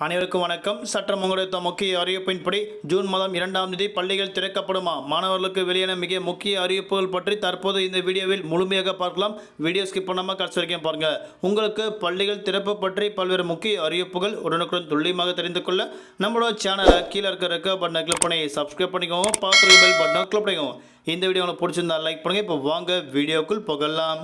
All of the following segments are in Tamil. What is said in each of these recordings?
அனைவருக்கும் வணக்கம். சற்றம் உங்களுடைய முக்கிய அறிவிப்பின்படி ஜூன் மாதம் 2ஆம் தேதி பள்ளிகள் திறக்கப்படுமா? மாணவர்களுக்கு வெளியான மிக முக்கிய அறிவிப்புகள் பற்றி தற்போது இந்த வீடியோவில் முழுமையாக பார்க்கலாம். வீடியோ ஸ்கிப் பண்ணாமல் கடைசி வரைக்கும் பாருங்க. உங்களுக்கு பள்ளிகள் திறப்பு பற்றி பல்வேறு முக்கிய அறிவிப்புகள் உடனுக்குடன் துல்லியமாக தெரிந்து கொள்ள நம்மளோட சேனலை கீழே இருக்கிற பட்டனை கிளிக் பண்ணி சப்ஸ்கிரைப் பண்ணிக்கோங்க. பார்க்குற பெல் பட்டனை கிளிக் பண்ணிக்கோங்க. இந்த வீடியோ உங்களுக்கு பிடிச்சிருந்தா லைக் பண்ணுங்க. இப்போ வாங்க வீடியோக்குள் போகலாம்.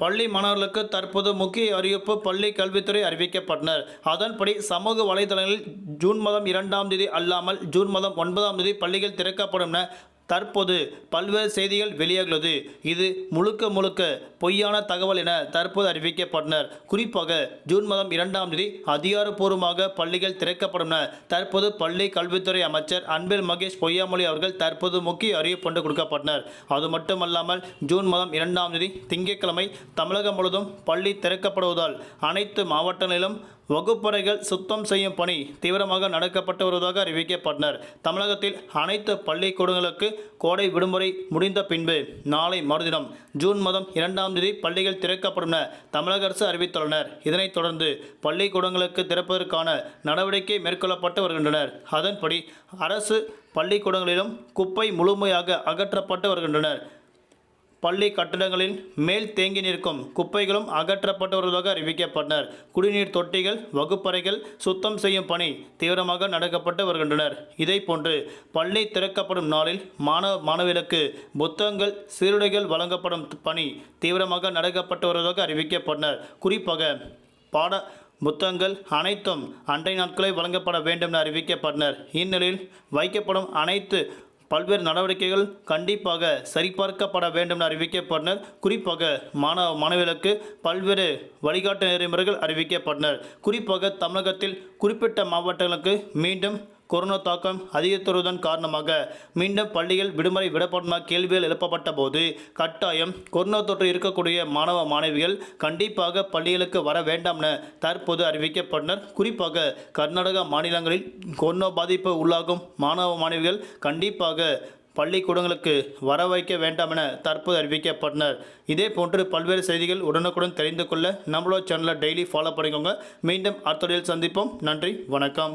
பள்ளி மாணவர்களுக்கு தற்போது முக்கிய அறிவிப்பு பள்ளி கல்வித்துறை அறிவிக்கப்பட்டனர். அதன்படி சமூக வலைதளங்களில் ஜூன் மாதம் 2ஆம் தேதி அல்லாமல் ஜூன் மாதம் 9ஆம் தேதி பள்ளிகள் திறக்கப்படும் என தற்போது பல்வேறு செய்திகள் வெளியாகிறது. இது முழுக்க பொய்யான தகவல் என தற்போது அறிவிக்கப்பட்டனர். குறிப்பாக ஜூன் மாதம் 2ஆம் தேதி அதிகாரப்பூர்வமாக பள்ளிகள் திறக்கப்படும் என தற்போது பள்ளி கல்வித்துறை அமைச்சர் அன்பில் மகேஷ் பொய்யாமொழி அவர்கள் தற்போது முக்கிய அறிவிப்பு கொடுக்கப்பட்டனர். அது மட்டுமல்லாமல் ஜூன் மாதம் 2ஆம் தேதி திங்கட்கிழமை தமிழகம் முழுவதும் பள்ளி திறக்கப்படுவதால் அனைத்து மாவட்டங்களிலும் வகுப்பறைகள் சுத்தம் செய்யும் பணி தீவிரமாக நடக்கப்பட்டு வருவதாக அறிவிக்கப்பட்டனர். தமிழகத்தில் அனைத்து பள்ளிக்கூடங்களுக்கு கோடை விடுமுறை முடிந்த பின்பு நாளை மறுதினம் ஜூன் மாதம் 2ஆம் தேதி பள்ளிகள் திறக்கப்படும் என தமிழக அரசு அறிவித்துள்ளனர். இதனைத் தொடர்ந்து பள்ளிக்கூடங்களுக்கு திறப்பதற்கான நடவடிக்கை மேற்கொள்ளப்பட்டு வருகின்றனர். அதன்படி அரசு பள்ளிக்கூடங்களிலும் குப்பை முழுமையாக அகற்றப்பட்டு வருகின்றனர். பள்ளி கட்டடங்களில் மேல் தேங்கி நிற்கும் குப்பைகளும் அகற்றப்பட்டு வருவதாக அறிவிக்கப்பட்டனர். குடிநீர் தொட்டிகள் வகுப்பறைகள் சுத்தம் செய்யும் பணி தீவிரமாக நடக்கப்பட்டு வருகின்றனர். இதேபோன்று பள்ளி திறக்கப்படும் நாளில் மாணவிகளுக்கு புத்தகங்கள் சீருடைகள் வழங்கப்படும் பணி தீவிரமாக நடக்கப்பட்டு வருவதாக அறிவிக்கப்பட்டனர். குறிப்பாக பாட புத்தகங்கள் அனைத்தும் அன்றைய நாட்களை வழங்கப்பட வேண்டும் என அறிவிக்கப்பட்டனர். இந்நிலையில் வைக்கப்படும் அனைத்து பல்வேறு நடவடிக்கைகள் கண்டிப்பாக சரிபார்க்கப்பட வேண்டும் என அறிவிக்கப்பட்டனர். குறிப்பாக மாணவிகளுக்கு பல்வேறு வழிகாட்டு நெறிமுறைகள் அறிவிக்கப்பட்டனர். குறிப்பாக தமிழகத்தில் குறிப்பிட்ட மாவட்டங்களுக்கு மீண்டும் கொரோனா தாக்கம் அதிகரித்துள்ளதன் காரணமாக மீண்டும் பள்ளிகள் விடுமுறை விடப்படுமா கேள்விகள் எழுப்பப்பட்ட போது கட்டாயம் கொரோனா தொற்று இருக்கக்கூடிய மாணவிகள் கண்டிப்பாக பள்ளிகளுக்கு வர வேண்டாம் என தற்போது அறிவிக்கப்பட்டனர். குறிப்பாக கர்நாடகா மாநிலங்களில் கொரோனா பாதிப்பு உள்ளாகும் மாணவிகள் கண்டிப்பாக பள்ளிக்கூடங்களுக்கு வர வைக்க வேண்டாம் என தற்போது அறிவிக்கப்பட்டனர். இதே போன்று பல்வேறு செய்திகள் உடனுக்குடன் தெரிந்து கொள்ள நம்மளோட சேனலை டெய்லி ஃபாலோ பண்ணிக்கோங்க. மீண்டும் அடுத்த வீடியோவில் சந்திப்போம். நன்றி, வணக்கம்.